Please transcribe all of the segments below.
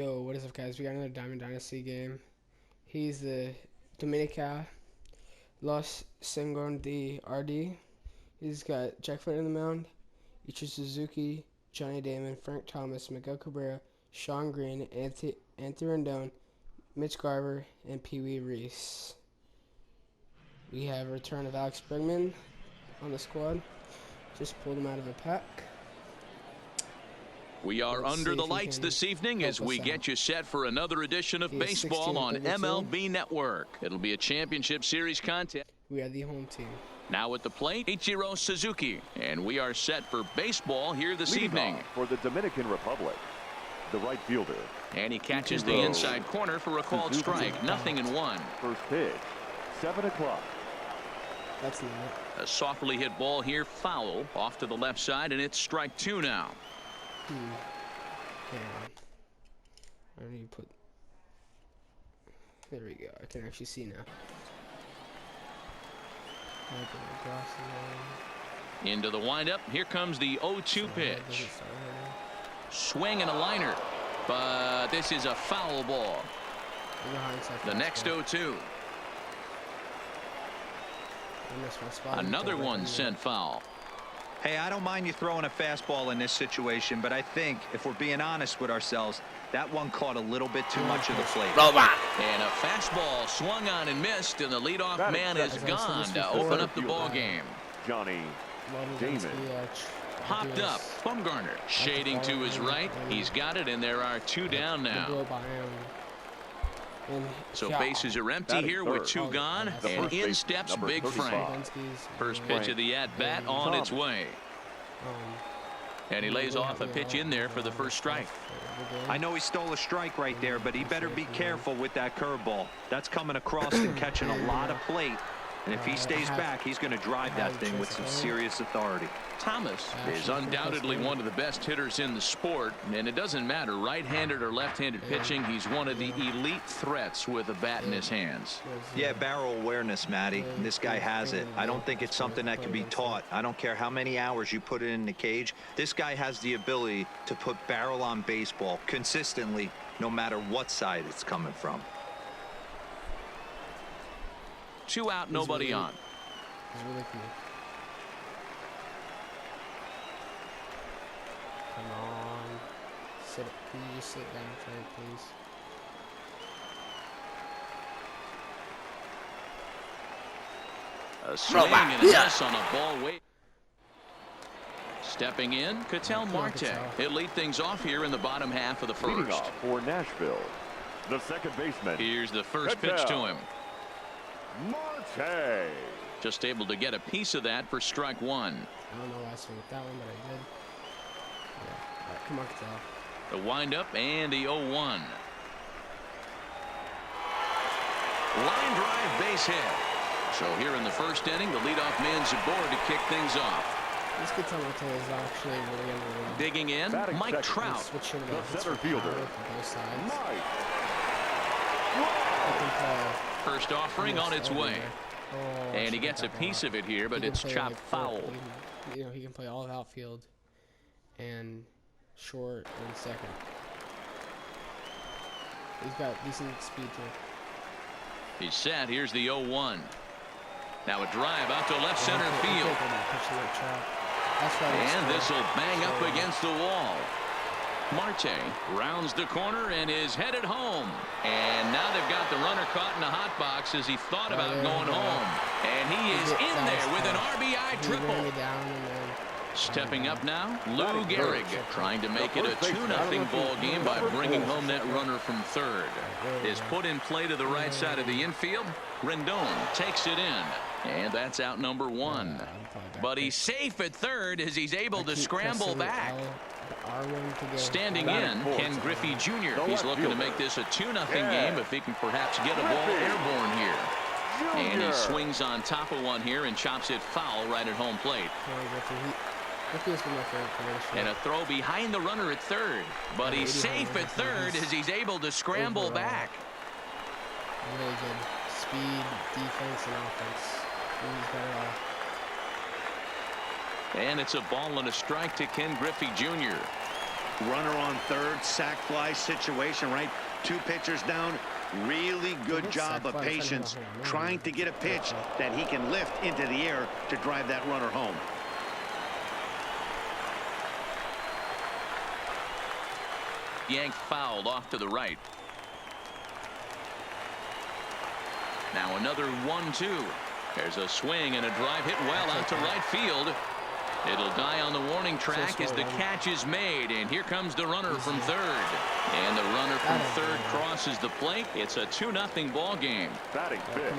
Yo, what is up, guys? We got another Diamond Dynasty game. He's the Dominica Los Sengon de RD. He's got Jack Flaherty in the mound, Ichi Suzuki, Johnny Damon, Frank Thomas, Miguel Cabrera, Sean Green, Anthony Rendon, Mitch Garver, and Pee Wee Reese. We have a return of Alex Bregman on the squad. Just pulled him out of a pack. We are under the lights this evening as we get you set for another edition of baseball on MLB Network. It'll be a championship series contest. We are the home team. Now at the plate, Ichiro Suzuki, and we are set for baseball here this evening. For the Dominican Republic, the right fielder. And he catches the inside corner for a called strike. 0-1. First pitch, 7 o'clock. That's not it. A softly hit ball here, foul, off to the left side, and it's strike 2 now. Hang on. I need to put. There we go. I can actually see now. Into the windup. Here comes the 0-2 pitch. Swing and a liner. But this is a foul ball. The next 0-2. Another one sent foul. Hey, I don't mind you throwing a fastball in this situation, but I think if we're being honest with ourselves, that one caught a little bit too much of the plate. And a fastball swung on and missed, and the leadoff man is gone to open up the ball game. Johnny Damon. Hopped up. Bumgarner shading to his right. He's got it, and there are 2 down now. So bases are empty here with 2 gone, and in steps Big Frank. First pitch of the at-bat on its way. And he lays off a pitch in there for the first strike. I know he stole a strike right there, but he better be careful with that curveball. That's coming across and catching a lot of plate. And if he stays back, he's going to drive that thing with some serious authority. Thomas is undoubtedly one of the best hitters in the sport, and it doesn't matter right-handed or left-handed pitching. He's one of the elite threats with a bat in his hands. Yeah, barrel awareness, Matty. This guy has it. I don't think it's something that can be taught. I don't care how many hours you put it in the cage. This guy has the ability to put barrel on baseball consistently, no matter what side it's coming from. 2 out, nobody on. He's really cool. Come on. Can you just sit down, Frank, please? A swing and a miss on a ball wait. Stepping in, Ketel Marte. He'll lead things off here in the bottom half of the first. Leading off for Nashville, the second baseman. Here's the first pitch to him. Marte. Just able to get a piece of that for strike 1. I don't know why I swung with that one, but I did. Yeah. All right, come on, Ketel. The windup and the 0-1. Line drive, base hit. So here in the first inning, the leadoff man's aboard to kick things off. This Ketel Marte is actually really good. Digging in, Mike Trout. The center fielder. Mike. First offering on its way. And he gets a piece of it here, but it's chopped foul. You know, he can play all of outfield and short and second. He's got decent speed too. He's set. Here's the 0-1. Now a drive out to left center field. And this will bang up against the wall. Marte rounds the corner and is headed home. And now they've got the runner caught in the hot box as he thought about going home. And he is in there with an RBI triple. Stepping up now, Lou Gehrig trying to make it a 2-0 ball game by bringing home that runner from third. Is put in play to the right side of the infield. Rendon takes it in. And that's out number 1. But he's safe at third as he's able to scramble back. Standing in, Ken Griffey Jr. He's looking to make this a 2-0 game if he can perhaps get a ball airborne here. And he swings on top of one here and chops it foul right at home plate. And a throw behind the runner at third. But he's safe at third as he's able to scramble back. Really good speed, defense, and offense. He's got it all. And it's a ball and a strike to Ken Griffey Jr. Runner on third, sac fly situation, right? 2 pitchers down. Really good job of patience trying to get a pitch that he can lift into the air to drive that runner home. Yanked fouled off to the right. Now another 1-2. There's a swing and a drive hit well out to right field. It'll die on the warning track as the catch is made, and here comes the runner from third. And the runner from third crosses the plate. It's a 2-0 ball game. Batting fifth.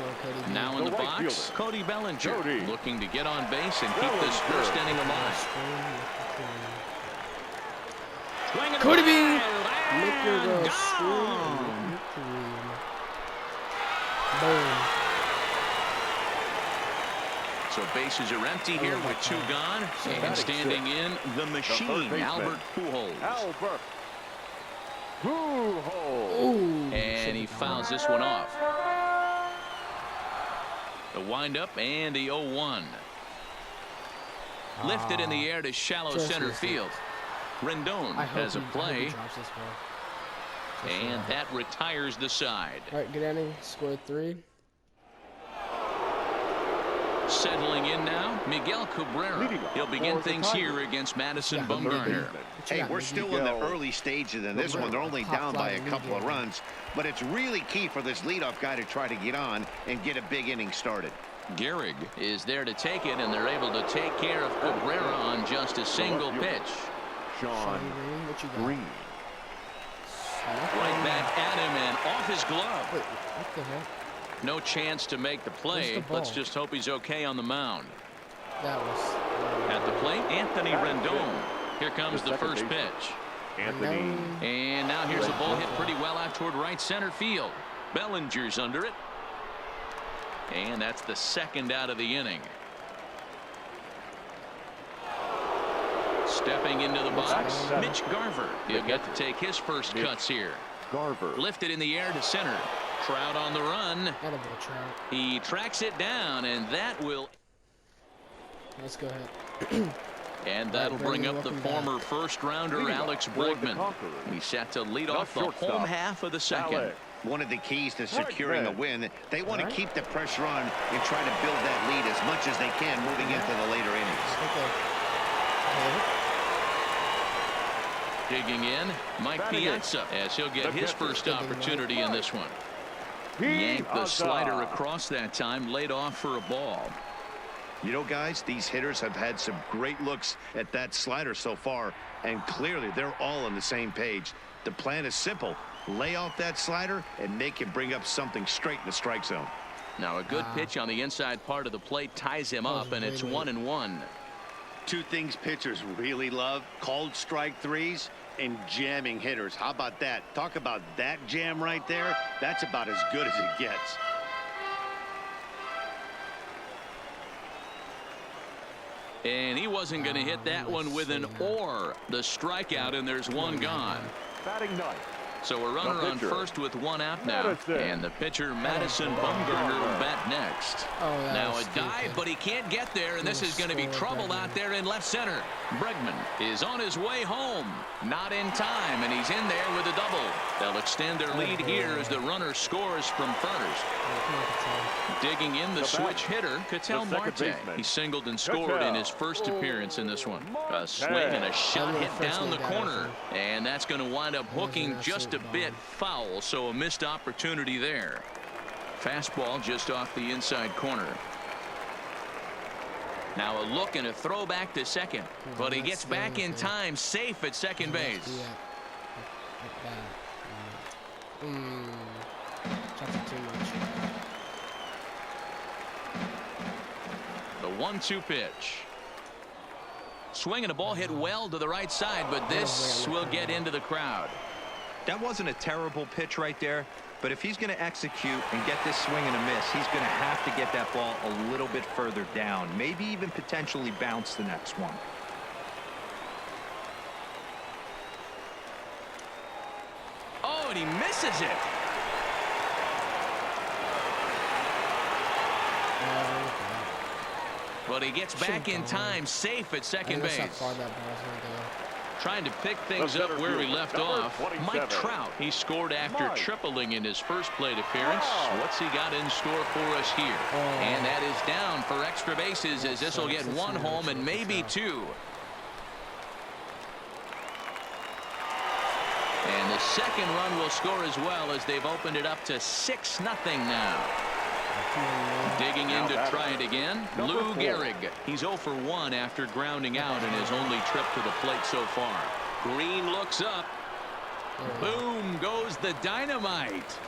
Now in the box, Cody Bellinger looking to get on base and keep this first inning alive. Cody B! Make your girl scream. Boom. So bases are empty here with 2 gone. And standing in the machine, Albert Pujols. Albert Pujols. And he fouls this one off. The windup and the 0-1. Lifted in the air to shallow center field. Rendon has a play. And that retires the side. All right, good inning. Score 3. Settling in now, Miguel Cabrera. He'll begin things here against Madison Bumgarner. Hey, we're still in the early stages in this one. They're only down by a couple of runs, but it's really key for this leadoff guy to try to get on and get a big inning started. Gehrig is there to take it, and they're able to take care of Cabrera on just a single pitch. Sean Green. Right back at him and off his glove. Wait, what the heck? No chance to make the play. Let's just hope he's okay on the mound. That was at the plate, Anthony Rendon. Here comes the first pitch. Anthony. And now here's a ball hit pretty well out toward right center field. Bellinger's under it. And that's the second out of the inning. Stepping into the box, Mitch Garver. He'll get to take his first cuts here. Garver. Lifted in the air to center. Trout on the run. He tracks it down, and that will. Let's go ahead. And that'll bring up the former first-rounder Alex Bregman. He's set to lead off the home half of the second. One of the keys to securing a win, they want to keep the pressure on and try to build that lead as much as they can moving into the later innings. Digging in, Mike Piazza, as he'll get his first opportunity in this one. Yanked the slider across that time, laid off for a ball. You know, guys, these hitters have had some great looks at that slider so far, and clearly they're all on the same page. The plan is simple. Lay off that slider and make it bring up something straight in the strike zone. Now a good pitch on the inside part of the plate ties him up, and it's 1-1. 2 things pitchers really love: called strike threes and jamming hitters. How about that? Talk about that jam right there. That's about as good as it gets. And he wasn't going to hit that one with an or. The strikeout, and there's one gone. Batting ninth. So a runner on first with 1 out now. And the pitcher, Madison Bumgarner, will bat next. Now a dive, but he can't get there, and this is going to be trouble out there in left center. Bregman is on his way home. Not in time, and he's in there with a double. They'll extend their lead here as the runner scores from first. Digging in the switch hitter, Ketel Marte. He singled and scored in his first appearance in this one. A swing and a shot hit down the corner. And that's going to wind up hooking just a bit foul, so a missed opportunity there. Fastball just off the inside corner. Now a look and a throw back to second. But he gets back in time, safe at second base. The 1-2 pitch. Swing and a ball hit well to the right side, but this will get into the crowd. That wasn't a terrible pitch right there, but if he's going to execute and get this swing and a miss, he's going to have to get that ball a little bit further down, maybe even potentially bounce the next one. Oh, and he misses it. But he gets back in time, safe at second base. Trying to pick things up where we left off. Mike Trout, he scored after tripling in his first plate appearance. What's he got in store for us here? And that is down for extra bases, as this will get one home and maybe two. And the second run will score as well, as they've opened it up to 6-0 now. Digging in to try it again, Lou Gehrig. He's 0 for 1 after grounding out in his only trip to the plate so far. Green looks up. Boom goes the dynamite.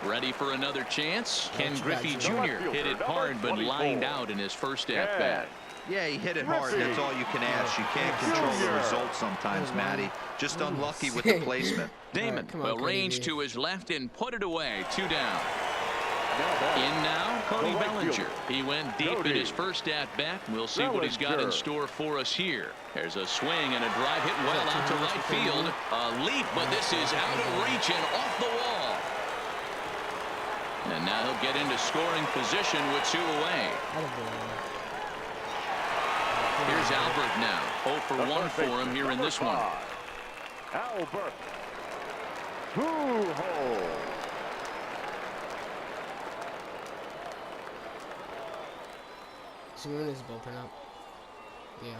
Ready for another chance? Ken Griffey Jr. hit it hard but lined out in his first at-bat. Yeah, he hit it hard. That's all you can ask. You can't control the result sometimes, Matty. Just unlucky with the placement. Damon will range to his left and put it away. 2 down. In now, Cody Bellinger. He went deep in his first at-bat. We'll see what he's got in store for us here. There's a swing and a drive hit well out to right field. A leap, but this is out of reach and off the wall. And now he'll get into scoring position with 2 away. Here's Albert now. 0 for 1 for him here in this one. Albert Pujols. So when is bullpen up? Yeah.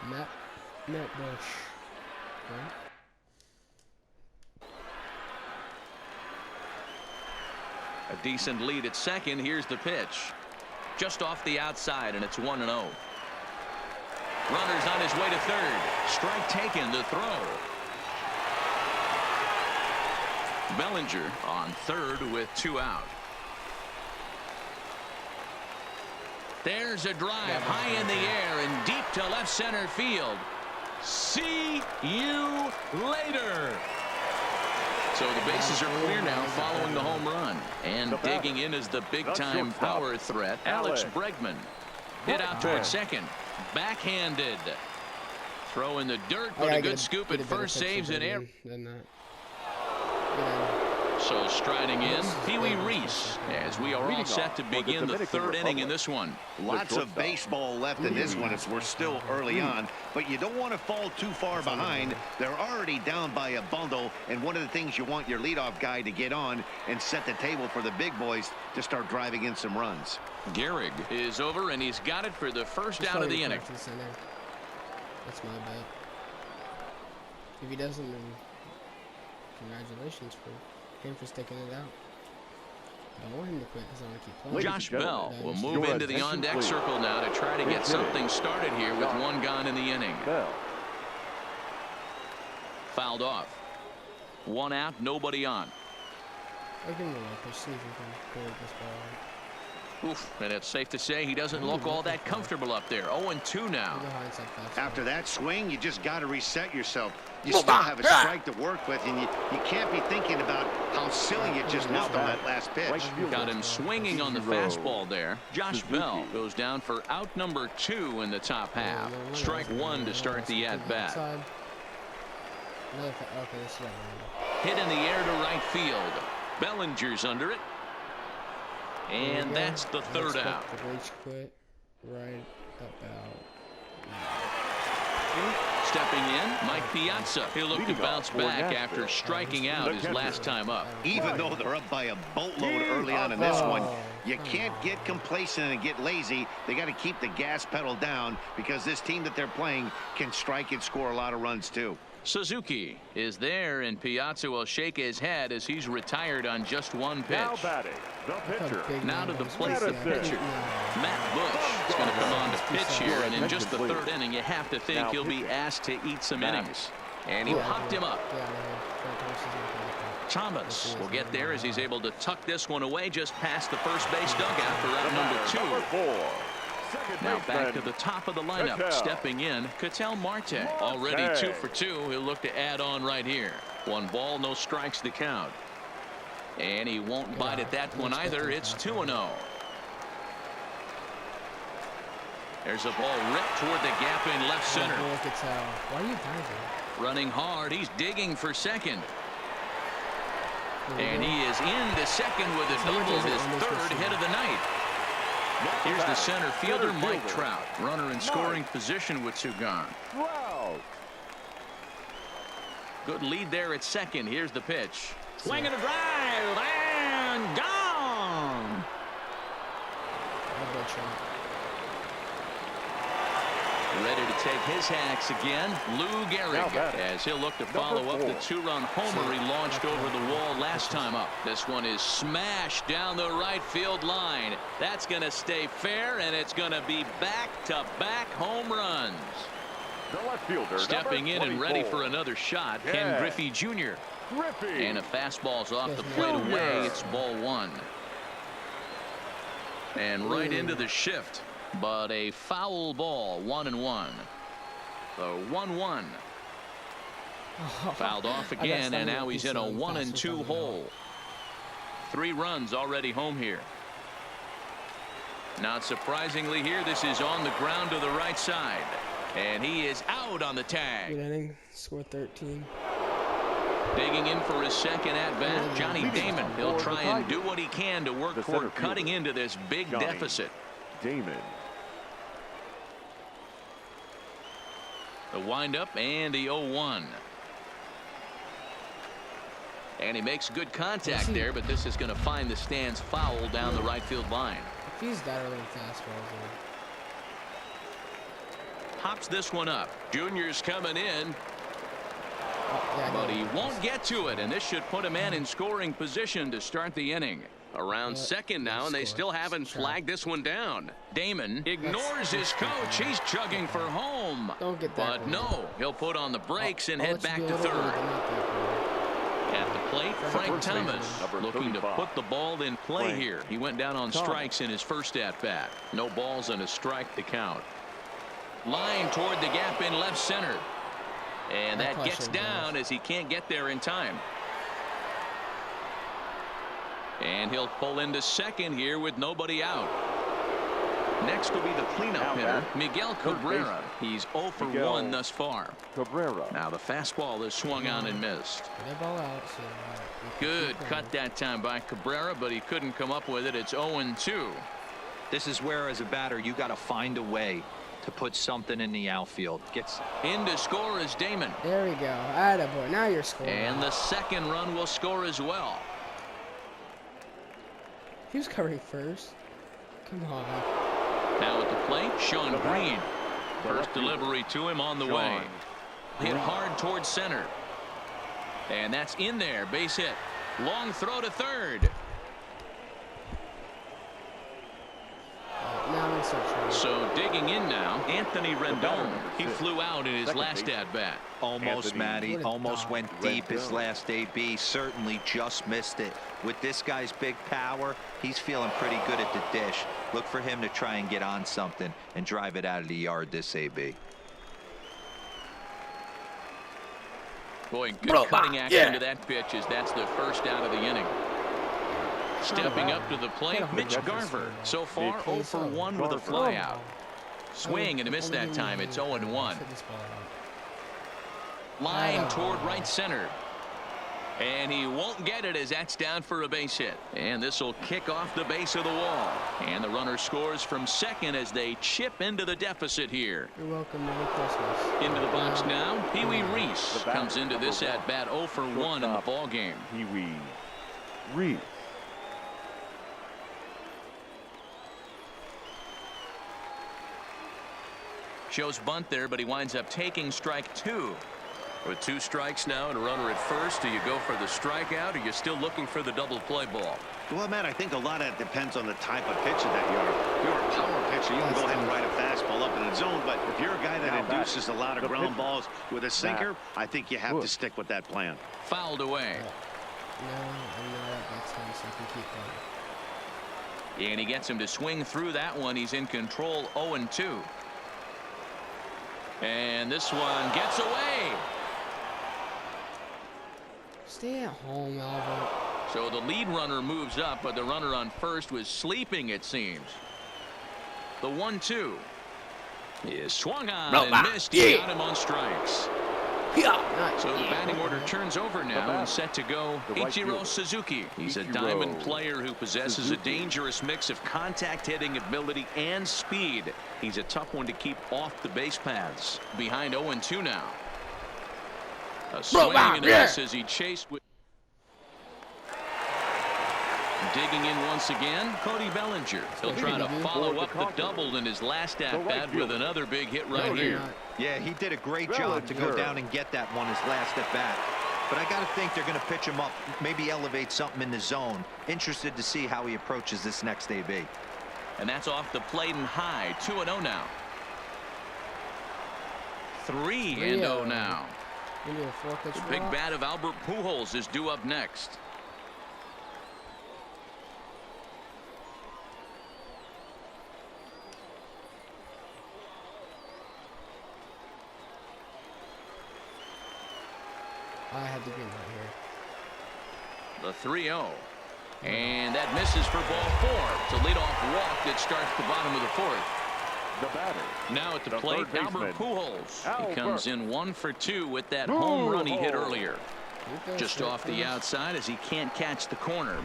Matt Bush. Right? A decent lead at second. Here's the pitch. Just off the outside, and it's 1-0. Runner's on his way to third. Strike taken, the throw. Bellinger on third with 2 out. There's a drive high in the air and deep to left center field. See you later. So the bases are clear now following the home run. And digging in is the big-time power threat, Alex Bregman. Hit out towards second. Backhanded. Throw in the dirt, but a good scoop at first, saves an air. So striding in, Pee Wee Reese, as we are all set to begin the third inning in this one. Lots of baseball left in this one as we're still early on, but you don't want to fall too far behind. They're already down by a bundle, and one of the things you want your leadoff guy to get on and set the table for the big boys to start driving in some runs. Gehrig is over, and he's got it for the first out of the inning. That's my bet. If he doesn't, then congratulations for him for sticking it out. I don't want him to quit because I want to keep playing. Josh Bell will move into the on-deck circle now to try to get something started here with 1 gone in the inning. Fouled off. 1 out, nobody on. I'll give him a look. See if he can pull this ball out. Oof, and it's safe to say he doesn't look all that comfortable up there. 0-2 now. After that swing, you just got to reset yourself. You still have a strike to work with, and you can't be thinking about how silly you just looked on that last pitch. Got him swinging on the fastball there. Josh Bell goes down for out number 2 in the top half. Strike 1 to start the at-bat. Hit in the air to right field. Bellinger's under it. And that's the third out. Right about Stepping in, Mike Piazza. He'll look to bounce back after striking out his last time up. Even though they're up by a boatload early on in this one, you can't get complacent and get lazy. They got to keep the gas pedal down because this team that they're playing can strike and score a lot of runs too. Suzuki is there, and Piazza will shake his head as he's retired on just 1 pitch. Now batting, the pitcher. Now to the plate, the pitcher. Matt Bush is going to come on to pitch here, and in just the third inning, you have to think he'll be asked to eat some innings. And he popped him up. Thomas will get there as he's able to tuck this one away just past the first base dugout for out number 2. Now back to the top of the lineup. Stepping in, Ketel Marte. Already 2 for 2. He'll look to add on right here. 1 ball, no strikes to count. And he won't bite at that one either. It's 2-0. There's a ball ripped toward the gap in left center. Why are you diving? Running hard. He's digging for second. And he is into second with a double, his third hit of the night. Here's the center fielder, Mike Trout. Runner in scoring position with 2 gone. Good lead there at second. Here's the pitch. Swing and a drive, and gone. Ready to take his hacks again, Lou Gehrig, as he'll look to follow up the 2-run homer he launched over the wall last time up. This one is smashed down the right field line. That's going to stay fair, and it's going to be back-to-back home runs. The left fielder, stepping in and ready for another shot, Ken Griffey Jr. And a fastball's off the plate away. It's ball 1. And right into the shift. But a foul ball, 1-1. So 1-1. Fouled off again, and now he's in a 1-2 hole. 3 runs already home here. Not surprisingly here, this is on the ground to the right side. And he is out on the tag. Good inning, score 13. Digging in for his second at-bat, Johnny Damon. He'll try and do what he can to work toward cutting into this big deficit. Damon. The windup and the 0-1. And he makes good contact there, but this is going to find the stands foul down the right field line. If he's that early fastballs, Hops this one up. Junior's coming in. But he won't get to it, and this should put a man in scoring position to start the inning. Around second now, and they still haven't flagged this one down. Damon ignores his coach. He's chugging for home. But no, he'll put on the brakes and head back to third. At the plate, Frank Thomas looking to put the ball in play here. He went down on strikes in his first at-bat. No balls and a strike to count. Line toward the gap in left center. And that gets down as he can't get there in time. And he'll pull into second here with nobody out. Next will be the cleanup hitter, Miguel Cabrera. He's 0 for 1 thus far. Now the fastball is swung on and missed. Good cut that time by Cabrera, but he couldn't come up with it. It's 0-2. This is where, as a batter, you got to find a way to put something in the outfield. Gets in to score is Damon. There we go. Attaboy. Now you're scoring. And the second run will score as well. He was covering first. Come on. Now at the plate, Sean Green. First delivery to him on the way. Hit hard towards center. And that's in there. Base hit. Long throw to third. So digging in now, Anthony Rendon. He flew out in his last at-bat. Almost, Matty. Almost went deep his last AB. Certainly just missed it. With this guy's big power, he's feeling pretty good at the dish. Look for him to try and get on something and drive it out of the yard this AB. Boy, good cutting action to that pitch as that's the first out of the inning. Stepping up to the plate, Mitch Garver. So far, 0 for 1 with a flyout. Swing and a miss that time. It's 0-1. Line toward right center. And he won't get it as that's down for a base hit. And this will kick off the base of the wall. And the runner scores from second as they chip into the deficit here. You're welcome. Merry Christmas. Into the box now, Pee Wee Reese comes into this at-bat 0 for 1 in the ball game. Pee Wee Reese. Shows bunt there, but he winds up taking strike 2. With 2 strikes now and a runner at first, do you go for the strikeout or you're still looking for the double play ball? Well, Matt, I think a lot of it depends on the type of pitcher that you are. If you're a power pitcher, you can go ahead and ride a fastball up in the zone. But if you're a guy that induces a lot of ground balls with a sinker, I think you have to stick with that plan. Fouled away. No, I'm not at that time, so I can keep going. And he gets him to swing through that one. He's in control, 0-2. And this one gets away. Stay at home, Alvin. So the lead runner moves up, but the runner on first was sleeping, it seems. The 1-2 is swung on and missed. Got him on strikes. So the batting order turns over now and set to go Ichiro Suzuki. He's a diamond player who possesses a dangerous mix of contact hitting ability and speed. He's a tough one to keep off the base paths. Behind 0-2 now. A swing and a miss as he chased with. Digging in once again, Cody Bellinger. He'll try to follow up the double in his last at-bat with another big hit right here. Yeah, he did a great job to go down and get that one his last at-bat. But I got to think they're going to pitch him up, maybe elevate something in the zone. Interested to see how he approaches this next AB. And that's off the plate and high. 2-0 now. 3-0 now. The big bat of Albert Pujols is due up next. I had to get right The 3-0. And that misses for ball 4. To lead off walk that starts the bottom of the 4th. The batter. Now at the plate, Albert Pujols. He comes in 1 for 2 with that home run he hit earlier. Just off the outside as he can't catch the corner.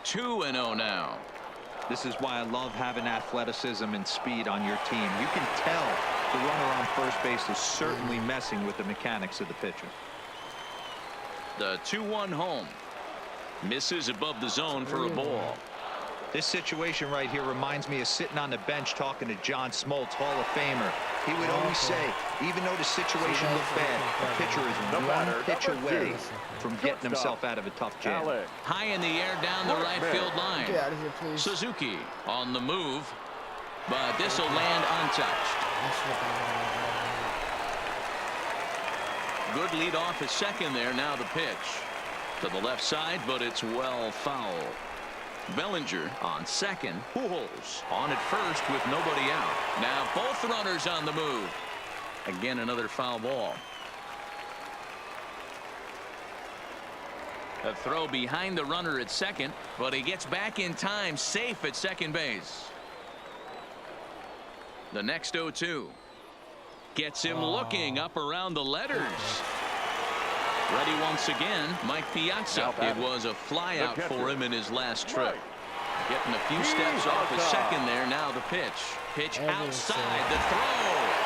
2-0 now. This is why I love having athleticism and speed on your team. You can tell the runner on first base is certainly messing with the mechanics of the pitcher. The 2-1 home. Misses above the zone for a ball. This situation right here reminds me of sitting on the bench talking to John Smoltz, Hall of Famer. He would always say, even though the situation looked bad, the pitcher is one pitch away from getting himself out of a tough jam. High in the air down the right field line. Get out of here, please. Suzuki on the move, but this will land untouched. Good lead off at second there. Now the pitch to the left side, but it's well foul. Bellinger on second. Pujols on at first with nobody out. Now both runners on the move. Again, another foul ball. A throw behind the runner at second, but he gets back in time, safe at second base. The next 0-2 gets him looking up around the letters. Ready once again, Mike Piazza. It was a fly out for him in his last trip. Getting a few steps off the second there. Now the pitch. Pitch outside the throw.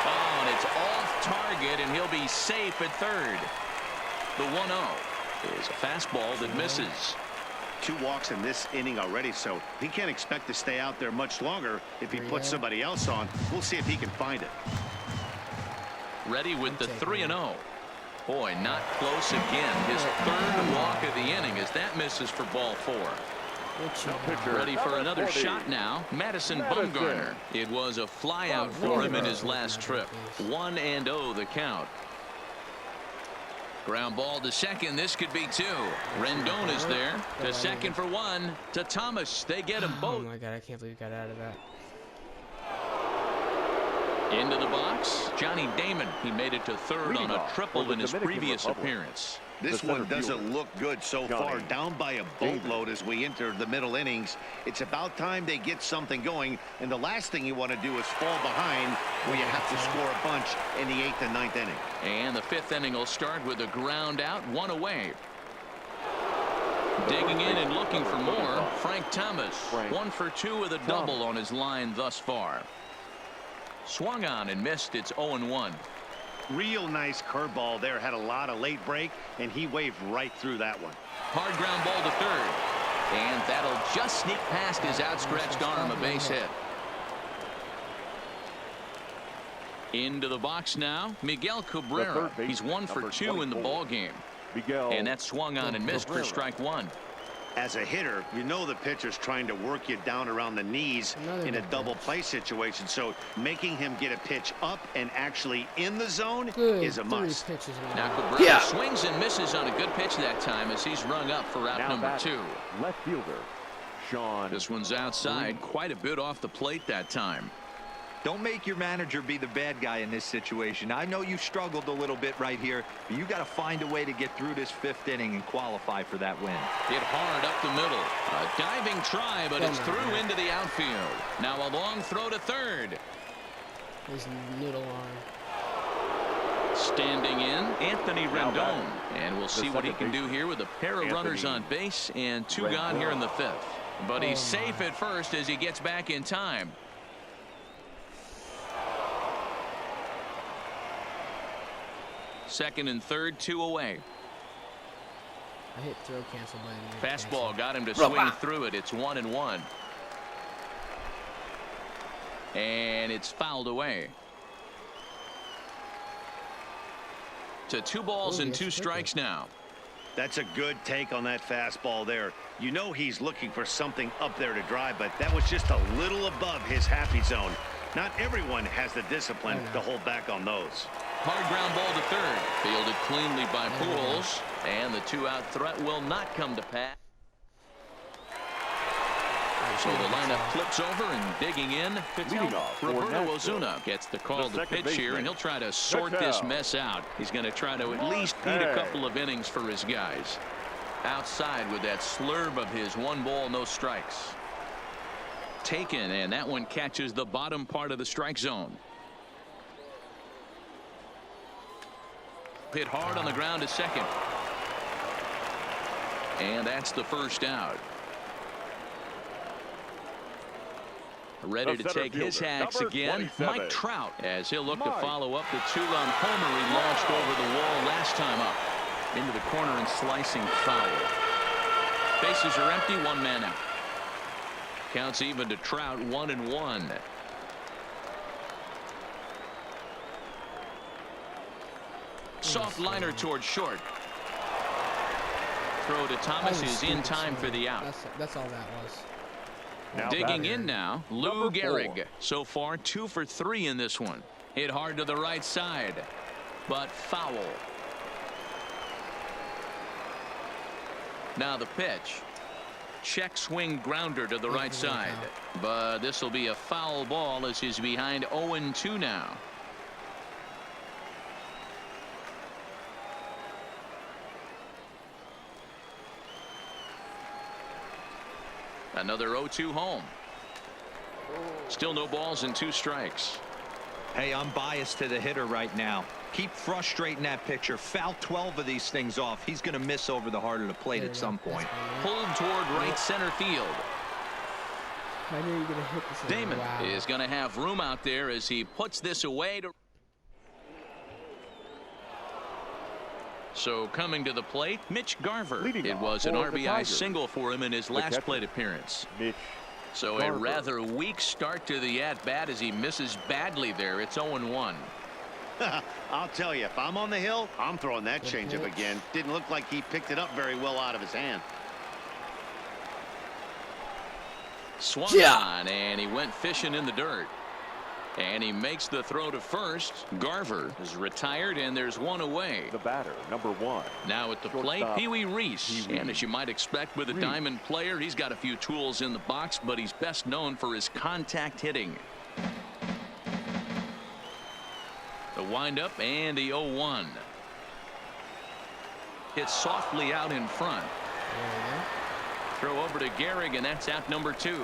Oh, and it's off target, and he'll be safe at third. The 1-0 is a fastball that misses. 2 walks in this inning already, so he can't expect to stay out there much longer if he puts somebody else on. We'll see if he can find it. Ready with the 3-0. Boy, not close again. His 3rd walk of the inning as that misses for ball 4. Ready for another shot now. Madison Bumgarner. It was a fly out for him in his last trip. 1-0 the count. Ground ball to second. This could be 2. Rendon is there. To second for 1. To Thomas. They get them both. Oh my God, I can't believe we got out of that. Into the box, Johnny Damon. He made it to third on a triple in his previous appearance. This one doesn't look good so far. Down by a boatload as we enter the middle innings. It's about time they get something going, and the last thing you want to do is fall behind where you have to score a bunch in the 8th and 9th inning. And the 5th inning will start with a ground out, 1 away. Digging in and looking for more, Frank Thomas. 1 for 2 with a double on his line thus far. Swung on and missed. It's 0-1. Real nice curveball there. Had a lot of late break, and he waved right through that one. Hard ground ball to third. And that'll just sneak past his outstretched arm, a base hit. Into the box now, Miguel Cabrera. He's 1 for 2 in the ball game. And that swung on and missed for strike 1. As a hitter, you know the pitcher's trying to work you down around the knees in a double play situation. So making him get a pitch up and actually in the zone is a must. Now Cabrera swings and misses on a good pitch that time as he's rung up for out number 2. Left fielder, Sean. This one's outside, quite a bit off the plate that time. Don't make your manager be the bad guy in this situation. I know you struggled a little bit right here, but you got to find a way to get through this 5th inning and qualify for that win. Hit hard up the middle. A diving try, but it's through into the outfield. Now a long throw to third. His noodle arm. Standing in, Anthony Rendon. And we'll see what he can do here with a pair of runners on base and 2 gone here in the 5th. But he's safe at first as he gets back in time. Second and third, 2 away. I hit throw cancel button. Fastball got him to swing through it. It's 1-1. And it's fouled away. To 2 balls and 2 strikes now. That's a good take on that fastball there. You know he's looking for something up there to drive, but that was just a little above his happy zone. Not everyone has the discipline to hold back on those. Hard ground ball to third. Fielded cleanly by Pujols. And the 2-out threat will not come to pass. So the lineup flips over and digging in. Roberto Ozuna gets the call to pitch here, and he'll try to sort this mess out. He's going to try to at least eat a couple of innings for his guys. Outside with that slurve of his 1 ball, no strikes. Taken, and that one catches the bottom part of the strike zone. Hit hard on the ground to second. And that's the first out. Ready to take his hacks again, Mike Trout, as he'll look to follow up the 2-run homer he launched over the wall last time up. Into the corner and slicing foul. Bases are empty, 1 man out. Counts even to Trout, 1-1. Soft liner towards short. Throw to Thomas is in time for the out. That's all that was. Digging in now, Lou Gehrig. So far 2 for 3 in this one. Hit hard to the right side, but foul. Now the pitch. Check swing grounder to the right side, but this will be a foul ball as he's behind 0-2 now. Another 0-2 home. Still no balls and 2 strikes. Hey, I'm biased to the hitter right now. Keep frustrating that pitcher. Foul 12 of these things off. He's going to miss over the heart of the plate at some point. Pulled toward right center field. I knew you were going to hit this. Damon is going to have room out there as he puts this away. So coming to the plate, Mitch Garver. It was an RBI single for him in his last plate appearance. So a rather weak start to the at-bat as he misses badly there. It's 0-1. I'll tell you, if I'm on the hill, I'm throwing that changeup again. Didn't look like he picked it up very well out of his hand. Swung on, and he went fishing in the dirt. And he makes the throw to first. Garver is retired, and there's 1 away. The batter, number 1. Now at the plate, Pee Wee Reese. And as you might expect with a diamond player, he's got a few tools in the box, but he's best known for his contact hitting. The windup and the 0-1. Hit softly out in front. Throw over to Gehrig, and that's out number 2.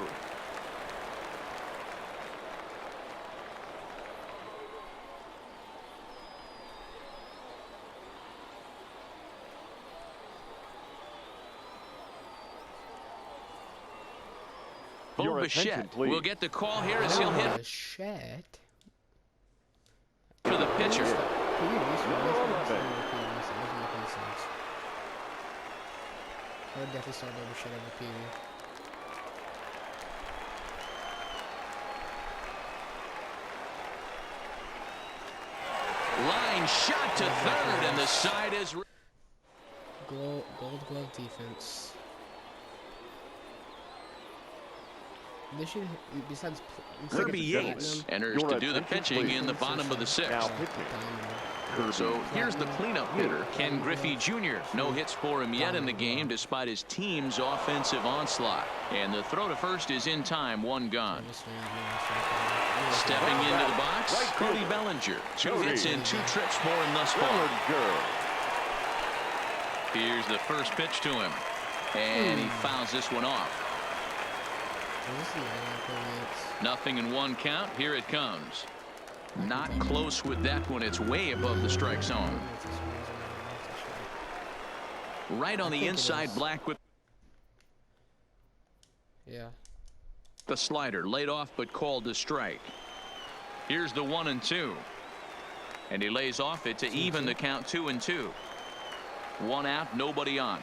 Bichette will get the call here as he'll hit Bichette for the pitcher. I would definitely start over Bichette over Pee Wee. Line shot to third, and the side is Gold glove defense. They should, besides Kirby Yates enters to do the pitching in the bottom of the 6th. So here's the cleanup hitter, Ken Griffey Jr. No hits for him yet in the game despite his team's offensive onslaught. And the throw to first is in time, 1 gone. Stepping into the box, Cody Bellinger. 2 hits and 2 trips for him thus far. Here's the first pitch to him. And he fouls this one off. Not close with that one. It's way above the strike zone. Right on the inside, Black with the slider. Laid off but called to strike. Here's the 1-2. And he lays off it to even the count 2-2. 1 out, nobody on.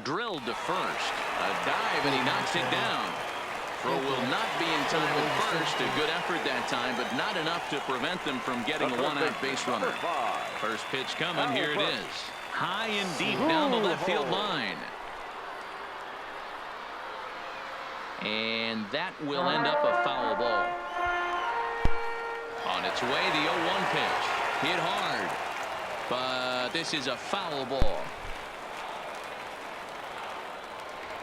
Drilled to first. A dive, and he knocks it down. Throw will not be in time at first. A good effort that time, but not enough to prevent them from getting a 1-out base runner. First pitch coming. Here it is. High and deep down the left field line. And that will end up a foul ball. On its way, the 0-1 pitch. Hit hard. But this is a foul ball.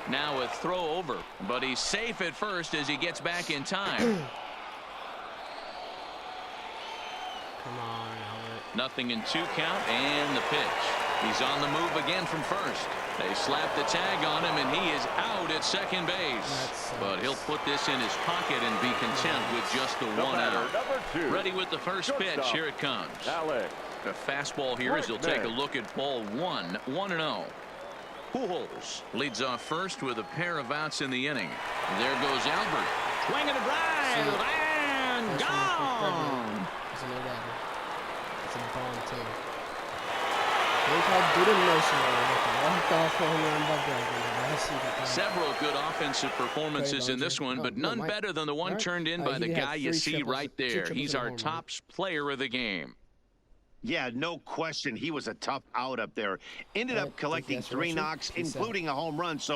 Now a throw over, but he's safe at first as he gets back in time. Come on, Albert. 0-2 count, and the pitch. He's on the move again from first. They slap the tag on him, and he is out at second base. But he'll put this in his pocket and be content with just the 1 out. Ready with the first pitch. Here it comes. The fastball here as he'll take a look at ball 1. 1-0. Pujols leads off first with a pair of outs in the inning. There goes Albert. Swing and a drive, and gone. It's a no-doubter. It's a bomb, too. Several good offensive performances in this one, but none better than the one turned in by the guy you see right there. He's our top player of the game. Yeah, no question. He was a tough out up there. Ended up collecting 3 knocks, including a home run. So